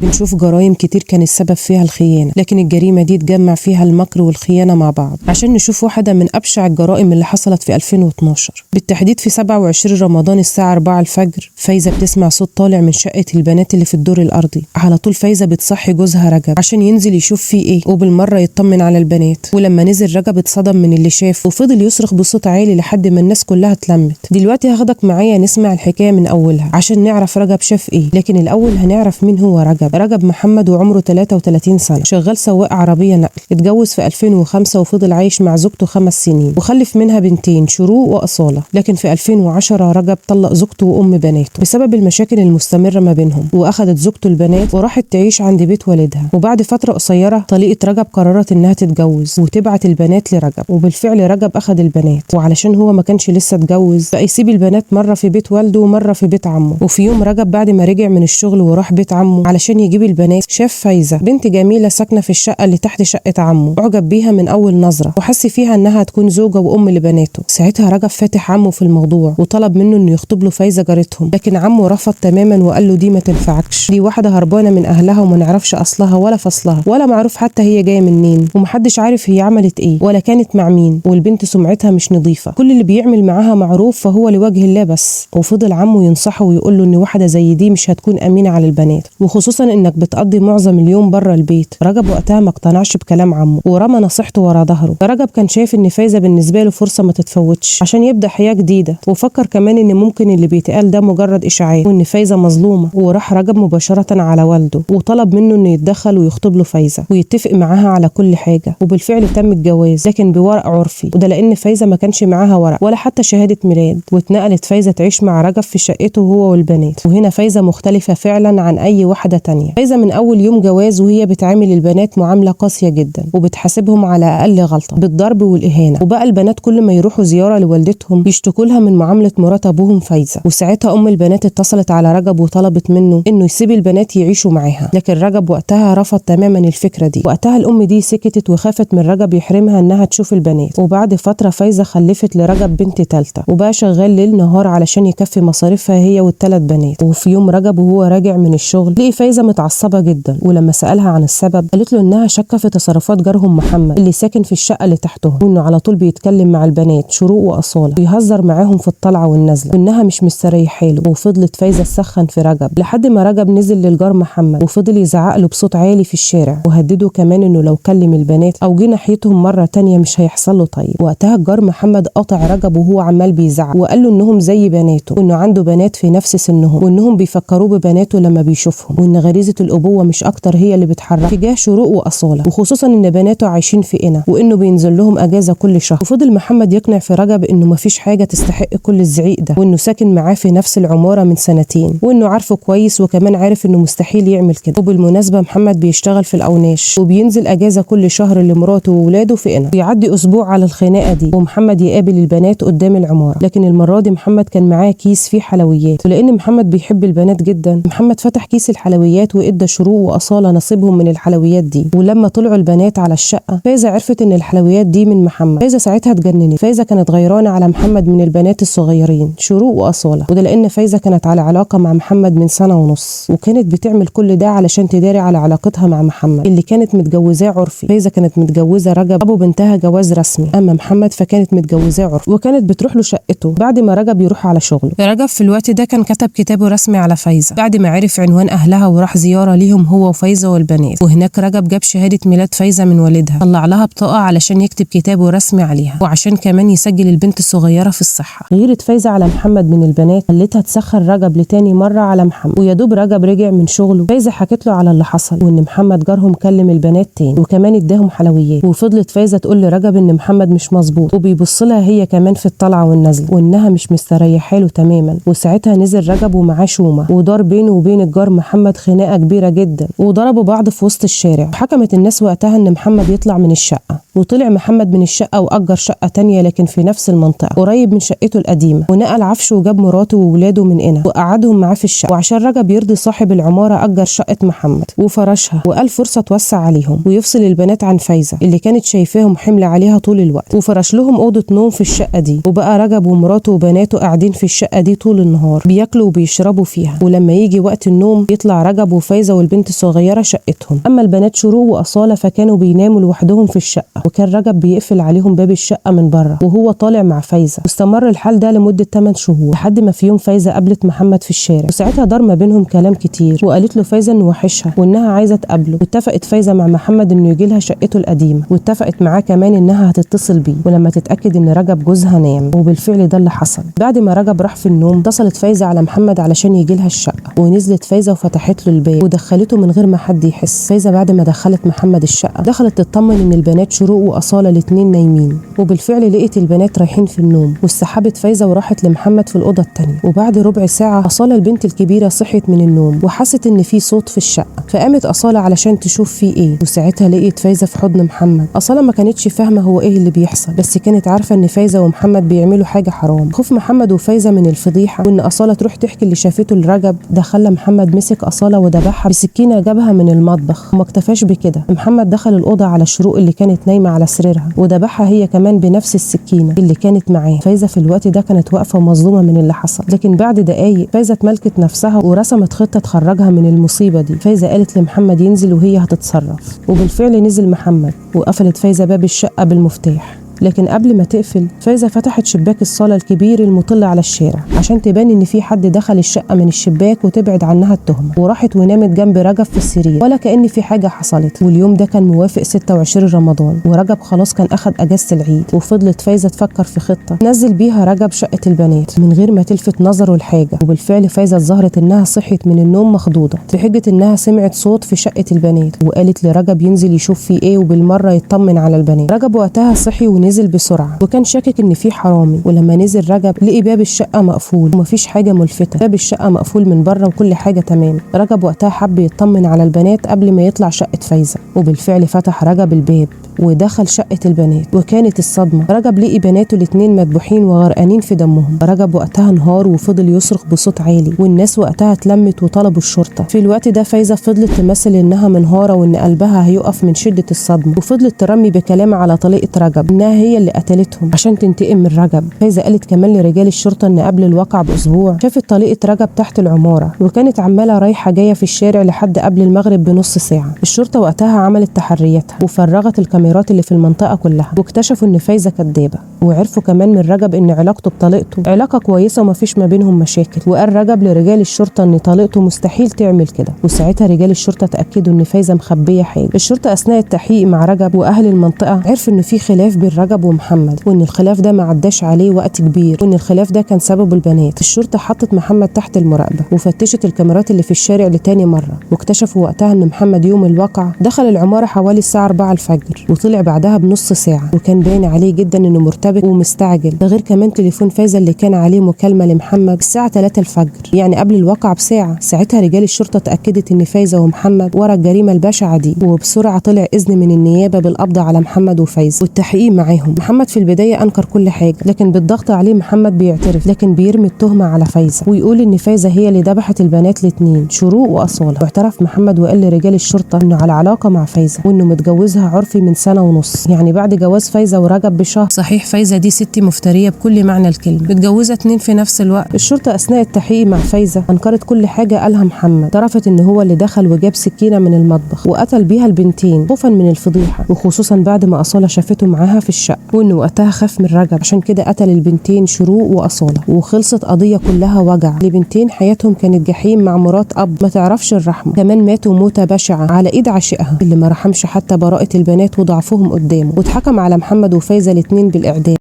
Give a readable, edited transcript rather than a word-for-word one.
بنشوف جرائم كتير كان السبب فيها الخيانة، لكن الجريمة دي اتجمع فيها المكر والخيانة مع بعض. عشان نشوف واحدة من أبشع الجرائم اللي حصلت في 2012 بالتحديد في 27 رمضان الساعة 4 الفجر. فايزة بتسمع صوت طالع من شقة البنات اللي في الدور الأرضي. على طول فايزة بتصحي جوزها رجب عشان ينزل يشوف فيه ايه وبالمرة يطمن على البنات. ولما نزل رجب اتصدم من اللي شاف وفضل يصرخ بصوت عالي لحد ما الناس كلها اتلمت. دلوقتي هاخدك معايا نسمع الحكاية من أولها عشان نعرف رجب شاف ايه، لكن الأول هنعرف مين هو رجب محمد وعمره 33 سنة، شغال سواق عربية نقل، اتجوز في 2005 وفضل عايش مع زوجته 5 سنين وخلف منها بنتين شروق وأصالة. لكن في 2010 رجب طلق زوجته وأم بناته بسبب المشاكل المستمرة ما بينهم، وأخدت زوجته البنات وراحت تعيش عند بيت والدها. وبعد فترة قصيرة طليقة رجب قررت إنها تتجوز وتبعت البنات لرجب، وبالفعل رجب أخد البنات، وعلشان هو ما كانش لسه اتجوز بقى يسيب البنات مرة في بيت والده ومرة في بيت عمه. وفي يوم رجب بعد ما رجع من الشغل وراح بيت عمه علشان يجيب البنات شاف فايزة بنت جميلة ساكنة في الشقة اللي تحت شقة عمه، أعجب بيها من أول نظرة وحس فيها إنها هتكون زوجة وأم لبناته. ساعتها رجب فاتح عمه في الموضوع وطلب منه إنه يخطب له فايزة جارتهم، لكن عمه رفض تماما وقال له دي ما تنفعكش، دي واحدة هربانة من أهلها وما نعرفش أصلها ولا فصلها ولا معروف حتى هي جاية منين، ومحدش عارف هي عملت إيه ولا كانت مع مين، والبنت سمعتها مش نظيفة، كل اللي بيعمل معاها معروف فهو لوجه الله بس. وفضل عمه ينصحه ويقول له إن واحدة زي دي مش هتكون أمينة على البنات، وخصوصا إنك بتقضي معظم اليوم بره البيت. رجب وقتها ما اقتنعش بكلام عمه ورمى نصيحته ورا ظهره. رجب كان شايف ان فايزة بالنسبه له فرصه ما تتفوتش عشان يبدا حياه جديده، وفكر كمان ان ممكن اللي بيتقال ده مجرد اشاعات وان فايزة مظلومه. وراح رجب مباشره على والده وطلب منه انه يتدخل ويخطب له فايزة ويتفق معاها على كل حاجه، وبالفعل تم الجواز لكن بورق عرفي، وده لان فايزة ما كانش معاها ورق ولا حتى شهاده ميلاد. واتنقلت فايزة تعيش مع رجب في شقته هو والبنات. وهنا فايزة مختلفه فعلا عن اي واحده تانية. فايزة من اول يوم جواز وهي بتعامل البنات معامله قاسيه جدا وبتحاسبهم على اقل غلطه بالضرب والاهانه. وبقى البنات كل ما يروحوا زياره لوالدتهم يشتكوا لها من معامله مرات ابوهم فايزة. وساعتها ام البنات اتصلت على رجب وطلبت منه انه يسيب البنات يعيشوا معاها، لكن رجب وقتها رفض تماما الفكره دي. وقتها الام دي سكتت وخافت من رجب يحرمها انها تشوف البنات. وبعد فتره فايزة خلفت لرجب بنت ثالثه وبقى شغال ليل نهار علشان يكفي مصاريفها هي والثلاث بنات. وفي يوم رجب وهو راجع من الشغل لقي فايزة متعصبه جدا، ولما سالها عن السبب قالت له انها شاكه في تصرفات جارهم محمد اللي ساكن في الشقه اللي تحتهم، وانه على طول بيتكلم مع البنات شروق واصاله ويهزر معاهم في الطلعه والنزله، وانها مش مستريحه له. وفضلت فايزة تسخن في رجب لحد ما رجب نزل للجار محمد وفضل يزعق له بصوت عالي في الشارع، وهدده كمان انه لو كلم البنات او جه ناحيتهم مره تانية مش هيحصل له طيب. وقتها الجار محمد قاطع رجب وهو عمال بيزعق وقال له انهم زي بناته، وانه عنده بنات في نفس سنهم، وانهم بيفكروه ببناته لما بيشوفهم، وان غريزه الابوه مش اكتر هي اللي بتحرك تجاه شروق واصاله، وخصوصا ان بناته عايشين في قنا وانه بينزل لهم اجازه كل شهر. وفضل محمد يقنع في رجب انه مفيش حاجه تستحق كل الزعيق ده، وانه ساكن معاه في نفس العماره من سنتين، وانه عارفه كويس وكمان عارف انه مستحيل يعمل كده. وبالمناسبه محمد بيشتغل في الاوناش وبينزل اجازه كل شهر لمراته وولاده في قنا. بيعدي اسبوع على الخناقه دي ومحمد يقابل البنات قدام العماره، لكن المره دي محمد كان معاه كيس فيه حلويات، ولان محمد بيحب البنات جدا محمد فتح كيس الحلويات وادى شروق واصاله نصيبهم من الحلويات دي. ولما طلعوا البنات على الشقه فايزة عرفت ان الحلويات دي من محمد. فايزة ساعتها اتجننت. فايزة كانت غيرانه على محمد من البنات الصغيرين شروق واصاله، وده لان فايزة كانت على علاقه مع محمد من 1.5 سنة، وكانت بتعمل كل ده علشان تداري على علاقتها مع محمد اللي كانت متجوزاه عرفي. فايزة كانت متجوزه رجب ابو بنتها جواز رسمي، اما محمد فكانت متجوزاه عرفي وكانت بتروح له شقته بعد ما رجب يروح على شغله. رجب في الوقت ده كان كتب كتابه رسمي على فايزة بعد ما عرف عنوان اهلها وراح زياره ليهم هو وفايزة والبنات. وهناك رجب جاب شهاده ميلاد فايزة من والدها، طلع لها بطاقه علشان يكتب كتابه رسمي عليها وعشان كمان يسجل البنت الصغيره في الصحه. غيرت فايزة على محمد من البنات خلتها تسخر رجب لتاني مره على محمد. ويا دوب رجب رجع من شغله فايزة حكت له على اللي حصل وان محمد جارهم كلم البنات تاني وكمان اداهم حلويات. وفضلت فايزة تقول لرجب ان محمد مش مظبوط وبيبص لها هي كمان في الطلعه والنزله وانها مش مستريحه له تماما. وساعتها نزل رجب ومعاه شومه ودار بينه وبين الجار محمد خناقه كبيره جدا وضربوا بعض في وسط الشارع. وحكمت الناس وقتها ان محمد يطلع من الشقه، وطلع محمد من الشقه واجر شقه تانية لكن في نفس المنطقه قريب من شقته القديمه، ونقل عفشه وجاب مراته وولاده من هنا وقعدهم معاه في الشقه. وعشان رجب يرضي صاحب العماره اجر شقه محمد وفرشها وقال فرصه توسع عليهم ويفصل البنات عن فايزة اللي كانت شايفاهم حمل عليها طول الوقت، وفرش لهم اوضه نوم في الشقه دي. وبقى رجب ومراته وبناته قاعدين في الشقه دي طول النهار بياكلوا وبيشربوا فيها، ولما يجي وقت النوم يطلع رجب رجب وفايزة والبنت الصغيرة شقتهم. أما البنات شروق وأصالة فكانوا بيناموا لوحدهم في الشقة، وكان رجب بيقفل عليهم باب الشقة من بره وهو طالع مع فايزة. واستمر الحال ده لمدة 8 شهور لحد ما في يوم فايزة قابلت محمد في الشارع، وساعتها دار ما بينهم كلام كتير، وقالت له فايزة إنه وحشها وإنها عايزة تقابله. واتفقت فايزة مع محمد إنه يجي لها شقته القديمة، واتفقت معاه كمان إنها هتتصل بيه ولما تتأكد إن رجب جوزها نام. وبالفعل ده اللي حصل. بعد ما رجب راح في النوم اتصلت فايزة على محمد علشان يجي لها الشقة، ونزلت فايزة وفتحت له الباب ودخلته من غير ما حد يحس. فايزة بعد ما دخلت محمد الشقة دخلت تطمن إن البنات شروق وأصالة الاتنين نايمين، وبالفعل لقيت البنات رايحين في النوم، واستحبت فايزة وراحت لمحمد في الأوضة التانية. وبعد ربع ساعة أصالة البنت الكبيرة صحيت من النوم وحست إن في صوت في الشقة، فقامت أصالة علشان تشوف فيه إيه، وساعتها لقيت فايزة في حضن محمد. أصالة ما كانتش فاهمة هو إيه اللي بيحصل، بس كانت عارفة إن فايزة ومحمد بيعملوا حاجة حرام. خوف محمد وفايزة من الفضيحة وإن أصالة تروح تحكي اللي شافته لرجب ده خلى محمد مسك أصالة وذبحها بسكينة جابها من المطبخ. وما اكتفاش بكده، محمد دخل الأوضة على شروق اللي كانت نايمة على سريرها وذبحها هي كمان بنفس السكينة اللي كانت معاه. فايزة في الوقت ده كانت واقفة ومظلومة من اللي حصل، لكن بعد دقايق فايزة اتملكت نفسها ورسمت خطة تخرجها من المصيبة دي. فايزة قالت لمحمد ينزل وهي هتتصرف، وبالفعل نزل محمد وقفلت فايزة باب الشقة بالمفتاح. لكن قبل ما تقفل فايزة فتحت شباك الصالة الكبير المطل على الشارع عشان تبان ان في حد دخل الشقة من الشباك وتبعد عنها التهمة، وراحت ونامت جنب رجب في السرير ولا كأن في حاجة حصلت. واليوم ده كان موافق 26 رمضان ورجب خلاص كان أخد أجازة العيد، وفضلت فايزة تفكر في خطة نزل بيها رجب شقة البنات من غير ما تلفت نظره لحاجة. وبالفعل فايزة ظهرت انها صحيت من النوم مخضوضة بحجة انها سمعت صوت في شقة البنات، وقالت لرجب ينزل يشوف في ايه وبالمرة يطمن على البنات. رجب وقتها صحي نزل بسرعة وكان شاكك ان في حرامي، ولما نزل رجب لقي باب الشقة مقفول ومفيش حاجة ملفتة، باب الشقة مقفول من بره وكل حاجة تمام. رجب وقتها حب يطمن على البنات قبل ما يطلع شقة فايزة، وبالفعل فتح رجب الباب ودخل شقة البنات. وكانت الصدمة، رجب لقي بناته الاتنين مدبوحين وغرقانين في دمهم. رجب وقتها انهار وفضل يصرخ بصوت عالي، والناس وقتها اتلمت وطلبوا الشرطة. في الوقت ده فايزة فضلت تمثل انها منهارة وان قلبها هيقف من شدة الصدمة، وفضلت ترمي بكلام على طليقة رجب انها هي اللي قتلتهم عشان تنتقم من رجب. فايزة قالت كمان لرجال الشرطة ان قبل الواقع باسبوع شافت طليقة رجب تحت العمارة، وكانت عمالة رايحة جاية في الشارع لحد قبل المغرب بنص ساعة. الشرطة وقتها عملت تحرياتها وفرغت الكاميرات اللي في المنطقة كلها، واكتشفوا ان فايزة كدابة. وعرفوا كمان من رجب ان علاقته بطليقته علاقة كويسة ومفيش ما بينهم مشاكل. وقال رجب لرجال الشرطة ان طليقته مستحيل تعمل كده، وساعتها رجال الشرطة تأكدوا ان فايزة مخبية حاجة. الشرطة اثناء التحقيق مع رجب واهل المنطقة عرفوا ان في خلاف بين رجب ومحمد، وان الخلاف ده ما عداش عليه وقت كبير، وان الخلاف ده كان سببه البنات. الشرطة حطت محمد تحت المراقبة وفتشت الكاميرات اللي في الشارع لتاني مرة، واكتشفوا وقتها ان محمد يوم الواقع دخل العمارة حوالي الساعة 4 الفجر وطلع بعدها بنص ساعة، وكان باين عليه جدا انه مرتبك ومستعجل. ده غير كمان تليفون فايزة اللي كان عليه مكالمة لمحمد الساعة 3 الفجر، يعني قبل الواقع بساعة. ساعتها رجال الشرطة تأكدت ان فايزة ومحمد ورا الجريمة البشعة دي، وبسرعة طلع إذن من النيابة بالقبض على محمد وفايزة والتحقيق معاهم. محمد في البداية أنكر كل حاجة، لكن بالضغط عليه محمد بيعترف، لكن بيرمي التهمة على فايزة ويقول ان فايزة هي اللي ذبحت البنات الاتنين شروق وأصالة. واعترف محمد وقال لرجال الشرطة انه على علاقة مع فايزة وانه متجوزها عرفي من 1.5 سنة، يعني بعد جواز فايزة ورجب بشهر. صحيح فايزة دي ست مفترية بكل معنى الكلمة، متجوزة 2 في نفس الوقت. الشرطة أثناء التحقيق مع فايزة أنكرت كل حاجة قالها محمد، اعترفت ان هو اللي دخل وجاب سكينة من المطبخ وقتل بيها البنتين خوفا من الفضيحة، وخصوصا بعد ما أصالة شافته معاها في الشقة، وانه وقتها خاف من رجب عشان كده قتل البنتين شروق وأصالة. وخلصت قضية كلها وجع لبنتين حياتهم كانت جحيم مع مرات أب ما تعرفش الرحمة، كمان ماتوا موتة بشعة على إيد عاشقها اللي ما رحمش حتى براءة البنات وضعفهم قدامه. واتحكم على محمد وفايزة الاتنين بالإعدام.